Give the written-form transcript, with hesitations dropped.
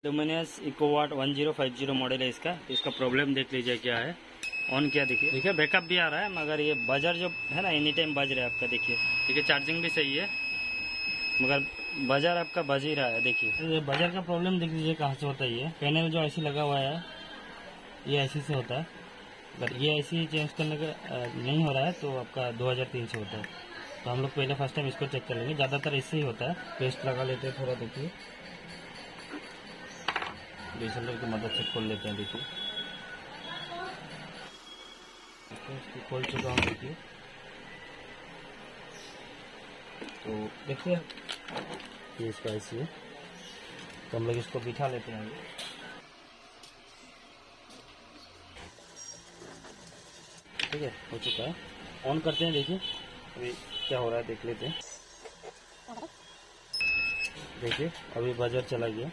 Luminous इकोवाट 1050 model है इसका। तो इसका प्रॉब्लम देख लीजिए क्या है। ऑन किया देखिए बैकअप भी आ रहा है, मगर ये बजर जो है ना एनी टाइम बज रहा है आपका। देखिए चार्जिंग भी सही है, मगर बजर आपका बज ही रहा है। देखिए ये बजर का प्रॉब्लम देख लीजिए कहाँ से होता है। ये पैनल जो ऐसी लगा हुआ है ये ऐसी से होता है, अगर ये ऐसी चेंज करने का नहीं हो रहा है तो आपका 2003 से होता है। तो हम लोग पहले फर्स्ट टाइम इसको चेक कर लेंगे, ज़्यादातर इससे ही होता है। पेस्ट लगा लेते हैं थोड़ा, देखिए डिसलर की मदद से खोल लेते हैं। देखिए इसको खोल चुका हूँ। देखिए तो देखिए ये इसका ऐसी है, तो हम लोग इसको बिठा लेते हैं आगे। ठीक है, हो चुका है। ऑन करते हैं, देखिए अभी क्या हो रहा है देख लेते हैं। देखिए अभी बजर चला गया।